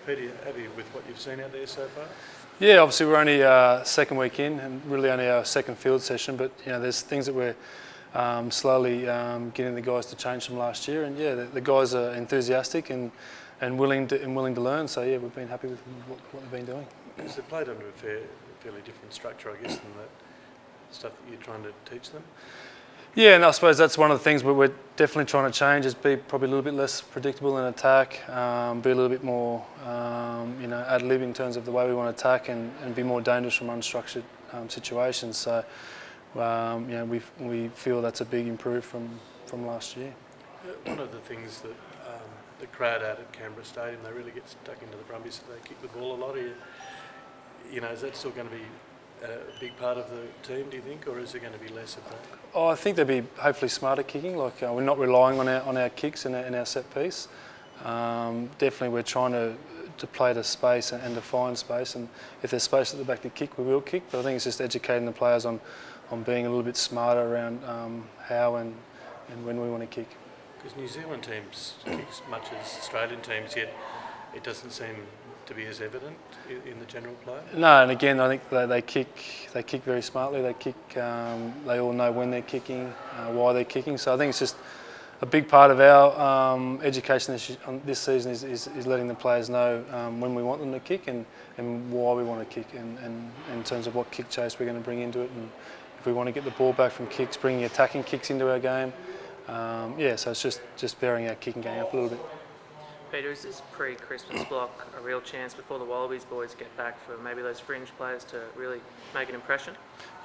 Peter, happy with what you've seen out there so far? Yeah, obviously we're only second week in and really only our second field session, but there's things that we're slowly getting the guys to change from last year, and the guys are enthusiastic and willing to learn. So yeah, we've been happy with what they've been doing. Because they've played under a fairly different structure, I guess, than that stuff that you're trying to teach them. Yeah, and I suppose that's one of the things we're definitely trying to change, is be probably a little bit less predictable in attack, be a little bit more, ad lib in terms of the way we want to attack, and be more dangerous from unstructured situations. So, we feel that's a big improvement from last year. One of the things that the crowd out at Canberra Stadium, they really get stuck into the Brumbies if they kick the ball a lot. Is that still going to be a big part of the team, do you think, or is there going to be less of that? Oh, I think they'll be hopefully smarter kicking. Like we're not relying on our kicks in our set piece. Definitely, we're trying to play to space and to find space. And if there's space at the back to kick, we will kick. But I think it's just educating the players on being a little bit smarter around how and when we want to kick. Because New Zealand teams kick as much as Australian teams, yet it doesn't seem to be as evident in the general play. No, and again, I think they kick very smartly. They kick. They all know when they're kicking, why they're kicking. So I think it's just a big part of our education this season is letting the players know when we want them to kick and why we want to kick, and in terms of what kick chase we're going to bring into it, and if we want to get the ball back from kicks, bringing attacking kicks into our game. So it's just varying our kicking game up a little bit. Peter, is this pre-Christmas block a real chance before the Wallabies boys get back for maybe those fringe players to really make an impression?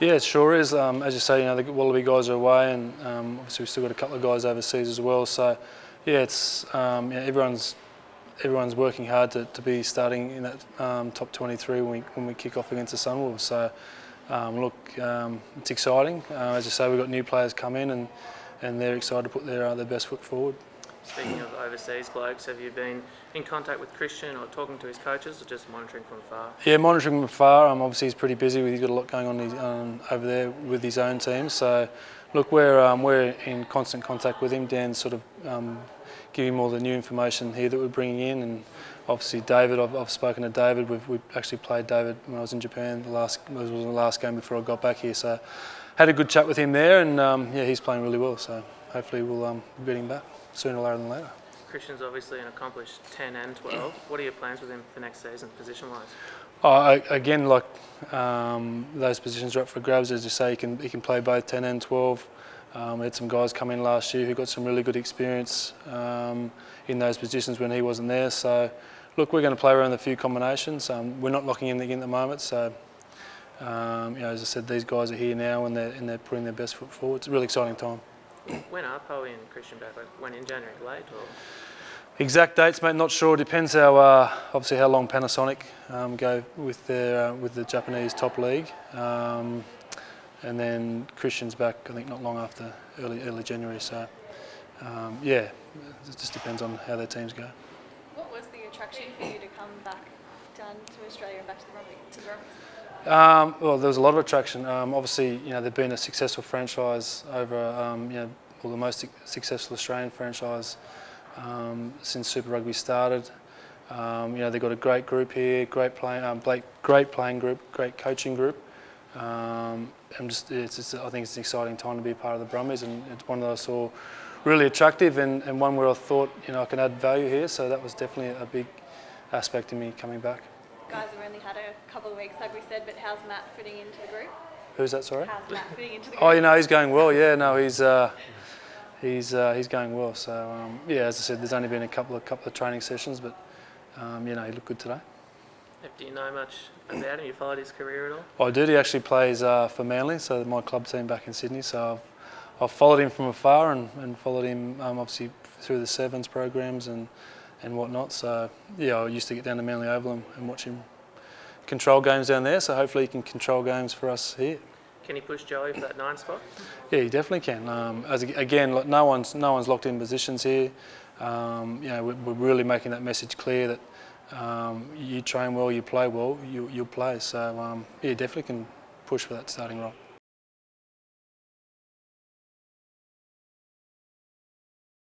Yeah, it sure is. As you say, the Wallaby guys are away, and obviously we've still got a couple of guys overseas as well. So yeah, it's everyone's working hard to be starting in that top 23 when we kick off against the Sunwolves. So it's exciting. As you say, we've got new players come in, and they're excited to put their best foot forward. Speaking of overseas blokes, have you been in contact with Christian or talking to his coaches, or just monitoring from afar? Yeah, monitoring from afar. Obviously he's pretty busy. He's got a lot going on over there with his own team. So, look, we're in constant contact with him. Dan's sort of giving him all the new information here that we're bringing in, and obviously David. I've spoken to David. We've actually played David when I was in Japan. It was the last game before I got back here. So, had a good chat with him there, and he's playing really well. So hopefully we'll get him back sooner rather than later. Christian's obviously an accomplished 10 and 12. What are your plans with him for next season, position-wise? Again, those positions are up for grabs. As you say, he can play both 10 and 12. We had some guys come in last year who got some really good experience in those positions when he wasn't there. So, look, we're going to play around a few combinations. We're not locking in again at the moment. So, as I said, these guys are here now, and they're putting their best foot forward. It's a really exciting time. When are Poey and Christian back? When in January, late or? Exact dates, mate. Not sure. Depends obviously how long Panasonic go with the Japanese top league, and then Christian's back. I think not long after early January. So it just depends on how their teams go. What was the attraction for you to come back down to Australia and back to the Brumbies? Well, there was a lot of attraction. Obviously, they've been a successful franchise over, the most successful Australian franchise since Super Rugby started. They've got a great group here, great playing group, great coaching group. I think it's an exciting time to be a part of the Brumbies, and it's one that I saw really attractive, and one where I thought I can add value here. So that was definitely a big aspect in me coming back. Guys have only had a couple of weeks, like we said, but how's Matt fitting into the group? Who's that, sorry? How's Matt fitting into the group? Oh, he's going well. Yeah, no, he's going well. So as I said, there's only been a couple of training sessions, but he looked good today. Do you know much about him? You followed his career at all? I did. He actually plays for Manly, so my club team back in Sydney. So I've followed him from afar and followed him obviously through the sevens programs and whatnot. So I used to get down to Manly Oval and watch him control games down there. So hopefully he can control games for us here. Can he push Joey for that 9 spot? Yeah, he definitely can. Again, no one's locked in positions here. We're really making that message clear that you train well, you play well, you'll play. So he definitely can push for that starting role.